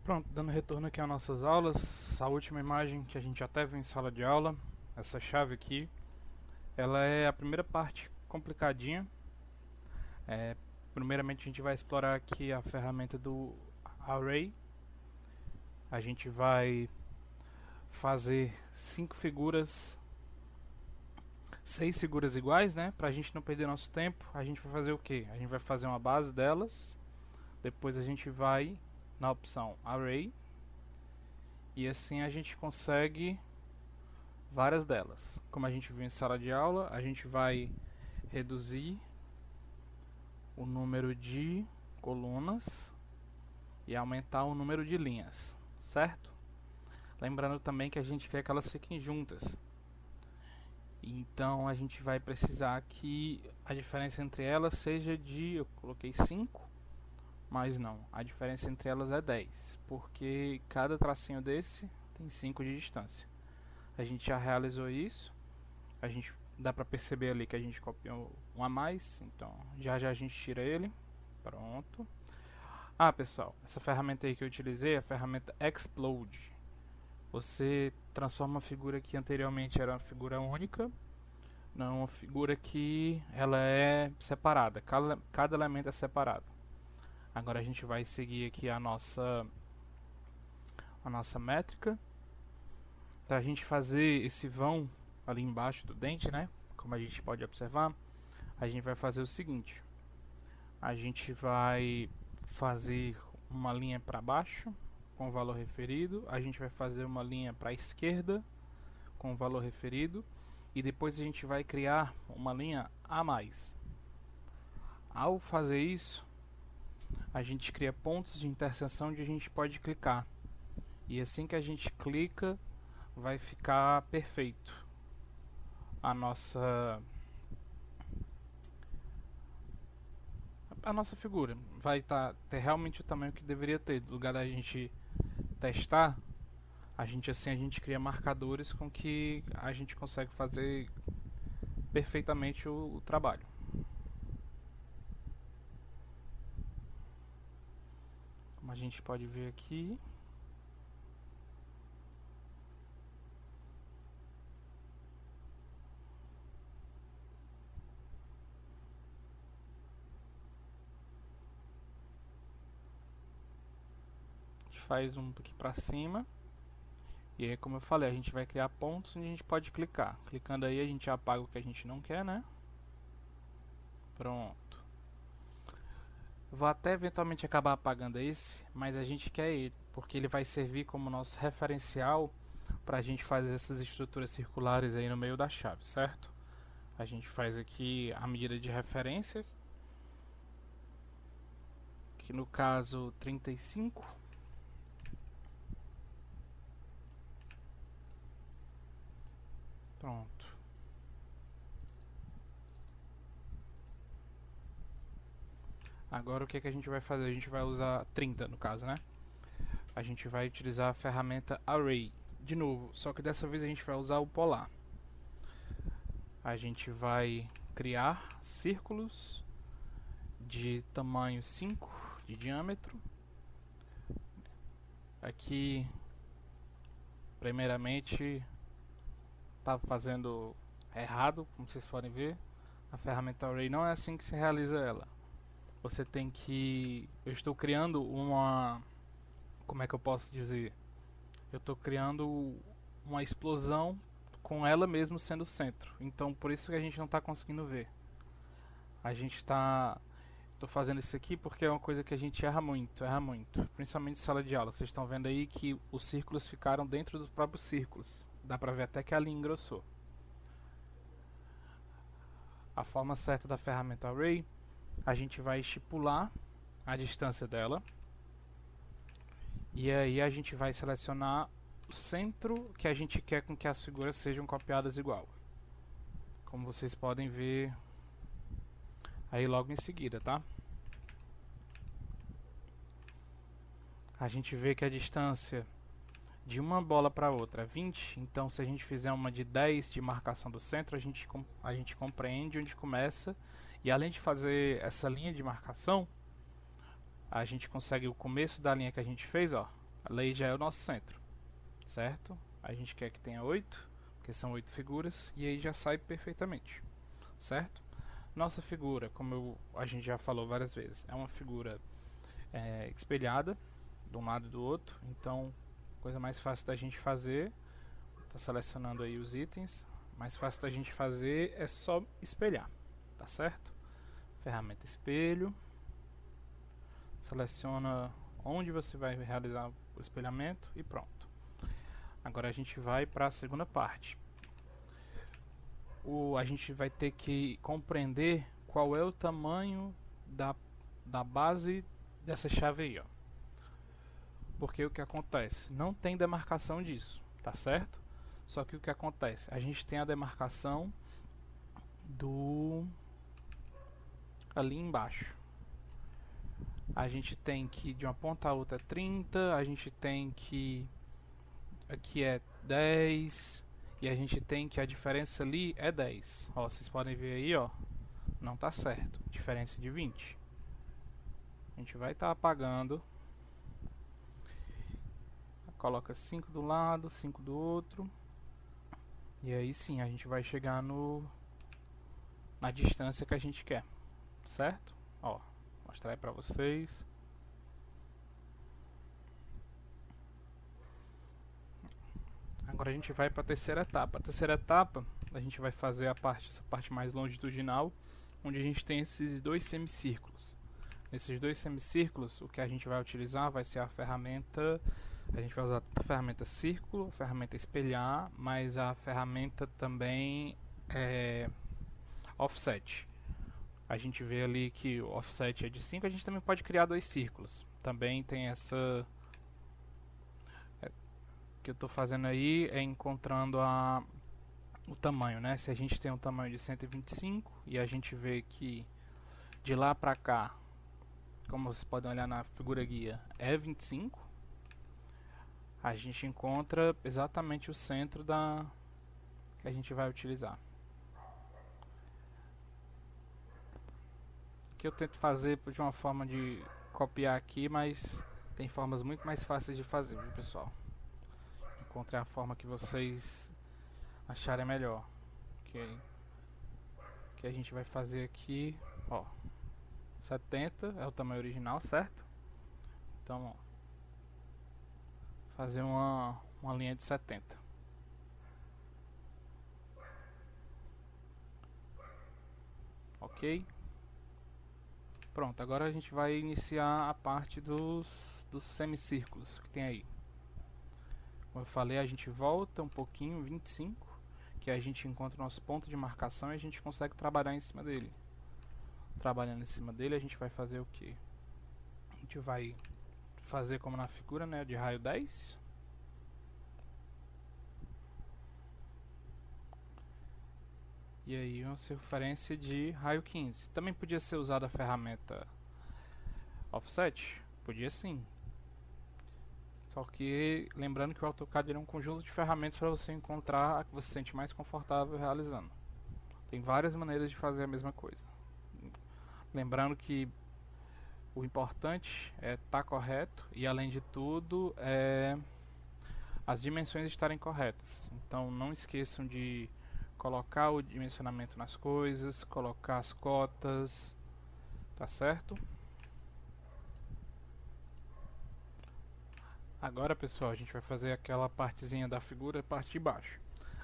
Pronto, dando retorno aqui às nossas aulas, a última imagem que a gente até viu em sala de aula, essa chave aqui, ela é a primeira parte complicadinha. Primeiramente a gente vai explorar aqui a ferramenta do Array. A gente vai fazer 6 figuras iguais, né? Pra gente não perder nosso tempo, a gente vai fazer o que? A gente vai fazer uma base delas, depois a gente vai na opção Array, e assim a gente consegue várias delas. Como a gente viu em sala de aula, a gente vai reduzir o número de colunas e aumentar o número de linhas, certo? Lembrando também que a gente quer que elas fiquem juntas. Então a gente vai precisar que a diferença entre elas seja de, eu coloquei 5, mas não, a diferença entre elas é 10, porque cada tracinho desse tem 5 de distância. A gente já realizou isso. A gente dá pra perceber ali que a gente copiou um a mais, então já a gente tira ele. Pronto. Pessoal, essa ferramenta aí que eu utilizei é a ferramenta Explode. Você transforma uma figura que anteriormente era uma figura única numa figura que ela é separada, cada elemento é separado. Agora a gente vai seguir aqui a nossa métrica. Para a gente fazer esse vão ali embaixo do dente, né? Como a gente pode observar, a gente vai fazer o seguinte: a gente vai fazer uma linha para baixo com o valor referido, a gente vai fazer uma linha para a esquerda com o valor referido, e depois a gente vai criar uma linha a mais. Ao fazer isso, a gente cria pontos de interseção onde a gente pode clicar, e assim que a gente clica, vai ficar perfeito a nossa figura. Vai ter realmente o tamanho que deveria ter. No lugar da gente testar, a gente cria marcadores com que a gente consegue fazer perfeitamente o trabalho. Como a gente pode ver aqui, a gente faz um aqui para cima. E aí, como eu falei, a gente vai criar pontos e a gente pode clicar. Clicando aí, a gente apaga o que a gente não quer, né? Pronto. Vou até eventualmente acabar apagando esse, mas a gente quer ele, porque ele vai servir como nosso referencial para a gente fazer essas estruturas circulares aí no meio da chave, certo? A gente faz aqui a medida de referência, que no caso 35. Pronto. Agora o que a gente vai fazer? A gente vai usar 30 no caso, né? A gente vai utilizar a ferramenta Array de novo, só que dessa vez a gente vai usar o polar. A gente vai criar círculos de tamanho 5 de diâmetro. Aqui, primeiramente, estava fazendo errado, como vocês podem ver. A ferramenta Array não é assim que se realiza ela. Você tem que... Eu estou criando uma... Como é que eu posso dizer? Eu estou criando uma explosão com ela mesmo sendo o centro. Então, por isso que a gente não está conseguindo ver. A gente está... Estou fazendo isso aqui porque é uma coisa que a gente erra muito, principalmente em sala de aula. Vocês estão vendo aí que os círculos ficaram dentro dos próprios círculos. Dá pra ver até que a linha engrossou. A forma certa da ferramenta Array, a gente vai estipular a distância dela. E aí a gente vai selecionar o centro que a gente quer com que as figuras sejam copiadas igual. Como vocês podem ver aí logo em seguida, tá? A gente vê que a distância de uma bola para outra é 20, então se a gente fizer uma de 10 de marcação do centro, a gente compreende onde começa, e além de fazer essa linha de marcação, a gente consegue o começo da linha que a gente fez, ó, ali já é o nosso centro, certo? A gente quer que tenha 8, porque são 8 figuras, e aí já sai perfeitamente, certo? Nossa figura, como a gente já falou várias vezes, é uma figura espelhada de um lado e do outro, então coisa mais fácil da gente fazer, tá selecionando aí os itens, mais fácil da gente fazer é só espelhar, tá certo? Ferramenta espelho, seleciona onde você vai realizar o espelhamento e pronto. Agora a gente vai para a segunda parte. A gente vai ter que compreender qual é o tamanho da base dessa chave aí, ó. Porque o que acontece? Não tem demarcação disso, tá certo? Só que o que acontece? A gente tem a demarcação do ali embaixo. A gente tem que de uma ponta a outra é 30, a gente tem que aqui é 10 e a gente tem que a diferença ali é 10. Ó, vocês podem ver aí, ó, não tá certo. Diferença de 20. A gente vai estar apagando. Coloca 5 do lado, 5 do outro. E aí sim, a gente vai chegar na distância que a gente quer, certo? Ó, mostrar aí pra vocês. Agora a gente vai para a terceira etapa. A terceira etapa, a gente vai fazer essa parte mais longitudinal, onde a gente tem esses dois semicírculos. Nesses dois semicírculos, o que a gente vai utilizar vai ser a ferramenta. A gente vai usar a ferramenta círculo, a ferramenta espelhar, mas a ferramenta também é offset. A gente vê ali que o offset é de 5, a gente também pode criar dois círculos. Também tem essa que eu estou fazendo aí é encontrando o tamanho, né? Se a gente tem um tamanho de 125 e a gente vê que de lá para cá, como vocês podem olhar na figura guia, é 25, a gente encontra exatamente o centro que a gente vai utilizar. Aqui eu tento fazer de uma forma de copiar aqui, mas tem formas muito mais fáceis de fazer, viu, pessoal? Encontre a forma que vocês acharem melhor. Que a gente vai fazer aqui, ó, 70 é o tamanho original, certo? Então, ó, fazer uma linha de 70. Ok? Pronto, agora a gente vai iniciar a parte dos semicírculos que tem aí. Como eu falei, a gente volta um pouquinho, 25, que a gente encontra o nosso ponto de marcação e a gente consegue trabalhar em cima dele. Trabalhando em cima dele, a gente vai fazer o que? A gente vai fazer como na figura, né, de raio 10. E aí uma circunferência de raio 15. Também podia ser usada a ferramenta offset? Podia sim. Só que lembrando que o AutoCAD é um conjunto de ferramentas para você encontrar a que você se sente mais confortável realizando. Tem várias maneiras de fazer a mesma coisa. Lembrando que o importante é estar correto e, além de tudo, as dimensões estarem corretas. Então não esqueçam de colocar o dimensionamento nas coisas, colocar as cotas, tá certo? Agora, pessoal, a gente vai fazer aquela partezinha da figura, a parte de baixo.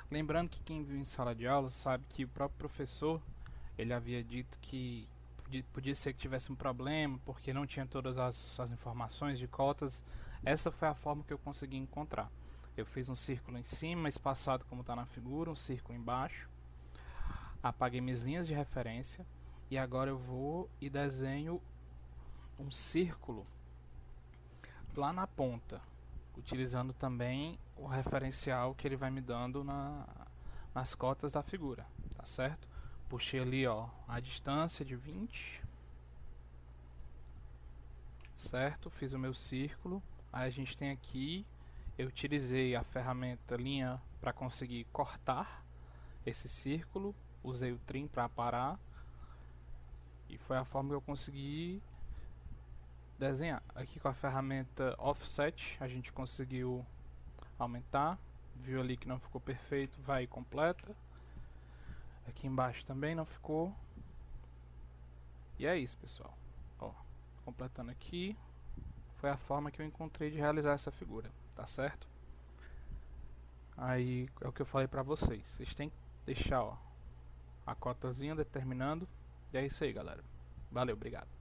Lembrando que quem viu em sala de aula sabe que o próprio professor, ele havia dito que podia ser que tivesse um problema, porque não tinha todas as informações de cotas. Essa foi a forma que eu consegui encontrar. Eu fiz um círculo em cima, espaçado como está na figura, um círculo embaixo. Apaguei minhas linhas de referência e agora eu vou e desenho um círculo lá na ponta, utilizando também o referencial que ele vai me dando nas cotas da figura, tá certo? Puxei ali, ó, a distância de 20, certo? Fiz o meu círculo. Aí a gente tem aqui, eu utilizei a ferramenta linha para conseguir cortar esse círculo, usei o trim para aparar e foi a forma que eu consegui desenhar. Aqui com a ferramenta Offset a gente conseguiu aumentar, viu ali que não ficou perfeito, vai e completa. Aqui embaixo também não ficou. E é isso, pessoal. Ó, completando aqui, foi a forma que eu encontrei de realizar essa figura, tá certo? Aí é o que eu falei pra vocês, vocês têm que deixar, ó, a cotazinha determinando. E é isso aí, galera. Valeu, obrigado.